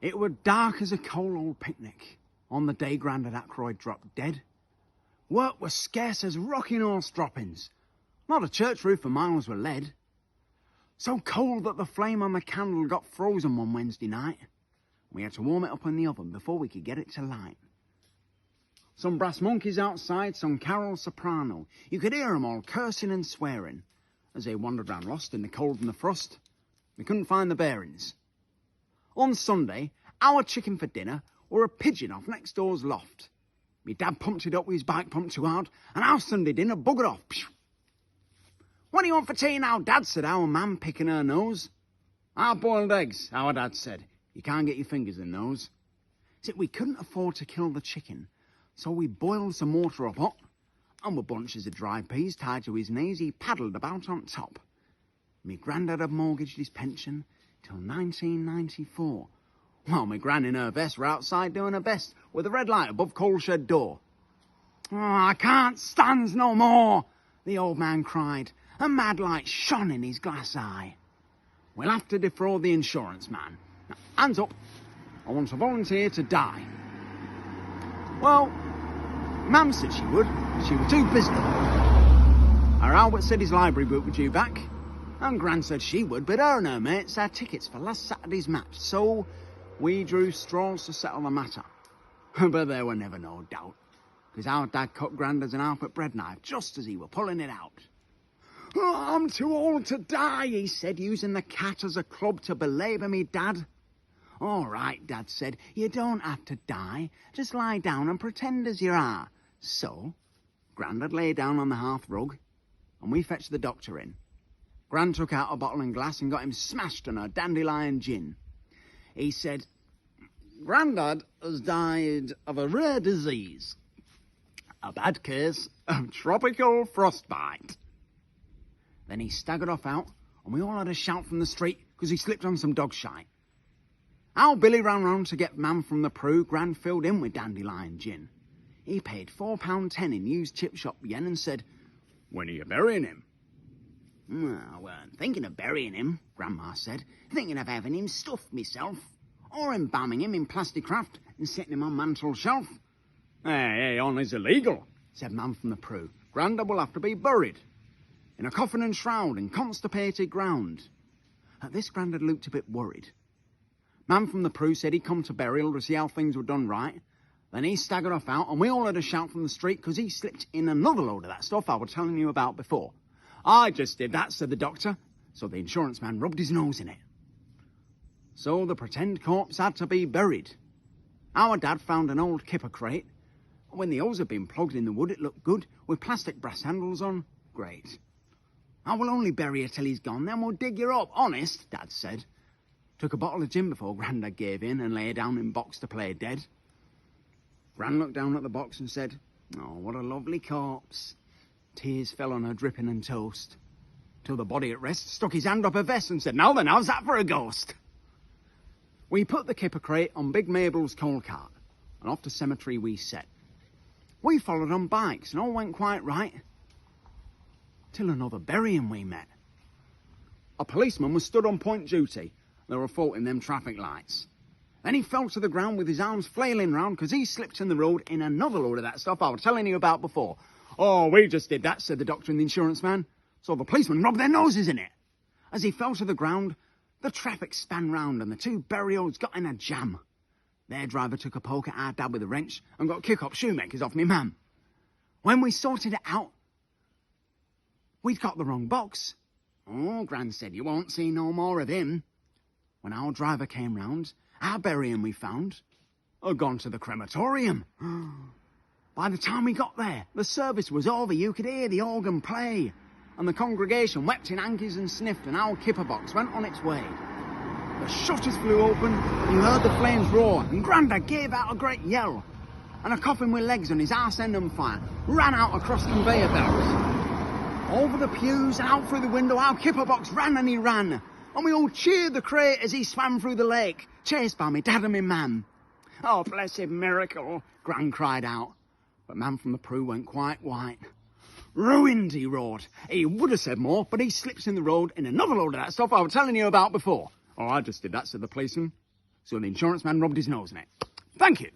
It were dark as a coal old picnic on the day Grandad Ackroyd dropped dead. Work was scarce as rocking horse droppings. Not a church roof for miles were lead. So cold that the flame on the candle got frozen one Wednesday night. We had to warm it up in the oven before we could get it to light. Some brass monkeys outside sung carol soprano. You could hear 'em all cursing and swearing as they wandered round lost in the cold and the frost. We couldn't find the bearings. On Sunday, our chicken for dinner were a pigeon off next door's loft. Me dad pumped it up with his bike pump too hard, and our Sunday dinner buggered off. Phew. What do you want for tea now, Dad? Said our mam, picking her nose. Hard-boiled eggs, our dad said. You can't get your fingers in those. Said we couldn't afford to kill the chicken, so we boiled some water up hot, and with bunches of dried peas tied to his knees, he paddled about on top. Me grandad had mortgaged his pension till 1994. While me gran in her vest were outside doing her best with a red light above coal shed door. Oh, I can't stand no more, the old man cried. A mad light shone in his glass eye. We'll have to defraud the insurance man. Now, hands up. I want a volunteer to die. Well, Mam said she would. She was too busy. Our Albert said his library book was due back. And Gran said she would, but her and her mates had tickets for last Saturday's match, so we drew straws to settle the matter. But there were never no doubt, because our dad cut Grandad's an Alpert bread knife just as he were pulling it out. Oh, I'm too old to die, he said, using the cat as a club to belabour me, Dad. All right, Dad said, you don't have to die. Just lie down and pretend as you are. So, Grandad lay down on the hearth rug, and we fetched the doctor in. Gran took out a bottle and glass and got him smashed on a dandelion gin. He said, Grandad has died of a rare disease. A bad case of tropical frostbite. Then he staggered off out, and we all had a shout from the street because he slipped on some dog shite. Our Billy ran round to get Mam from the Prue. Gran filled in with dandelion gin. He paid £4.10 in used chip shop yen and said, when are you burying him? I weren't thinking of burying him, Grandma said. Thinking of having him stuffed myself. Or embalming him in plasticraft and setting him on mantel shelf. Hey, on is illegal, said Mam from the Prue. Grandad will have to be buried. In a coffin and shroud in constipated ground. At this, Grandad looked a bit worried. Man from the Prue said he'd come to burial to see how things were done right. Then he staggered off out, and we all had a shout from the street because he slipped in another load of that stuff I was telling you about before. I just did that, said the doctor, so the insurance man rubbed his nose in it. So the pretend corpse had to be buried. Our dad found an old kipper crate. When the holes had been plugged in the wood, it looked good, with plastic brass handles on. Great. I will only bury you till he's gone, then we'll dig you up, honest, Dad said. Took a bottle of gin before Grandad gave in and lay down in box to play dead. Gran looked down at the box and said, oh, what a lovely corpse. Tears fell on her dripping and toast. Till the body at rest stuck his hand up her vest and said, now then, how's that for a ghost? We put the kipper crate on Big Mabel's coal cart, and off to cemetery we set. We followed on bikes and all went quite right. Till another burying we met. A policeman was stood on point duty. They were faulting them traffic lights. Then he fell to the ground with his arms flailing round because he slipped in the road in another load of that stuff I was telling you about before. Oh, we just did that, said the doctor and the insurance man. So the policeman rubbed their noses in it. As he fell to the ground, the traffic span round and the two burials got in a jam. Their driver took a poke at our dad with a wrench and got kick-up shoemakers off me mam. When we sorted it out, we'd got the wrong box. Oh, Gran said, you won't see no more of him. When our driver came round, our burying we found had gone to the crematorium. By the time we got there, the service was over. You could hear the organ play. And the congregation wept in hankies and sniffed, and our kipper box went on its way. The shutters flew open, you heard the flames roar, and Grandad gave out a great yell. And a coffin with legs on his arse end on fire ran out across conveyor belts. Over the pews and out through the window, our kipper box ran and he ran. And we all cheered the crate as he swam through the lake, chased by me dad and me mam. Oh, blessed miracle, Gran cried out. But Man from the Prue went quite white. Ruined, he roared. He would have said more, but he slips in the road in another load of that stuff I was telling you about before. Oh, I just did that, said the policeman. So the insurance man rubbed his nose in it. Thank you.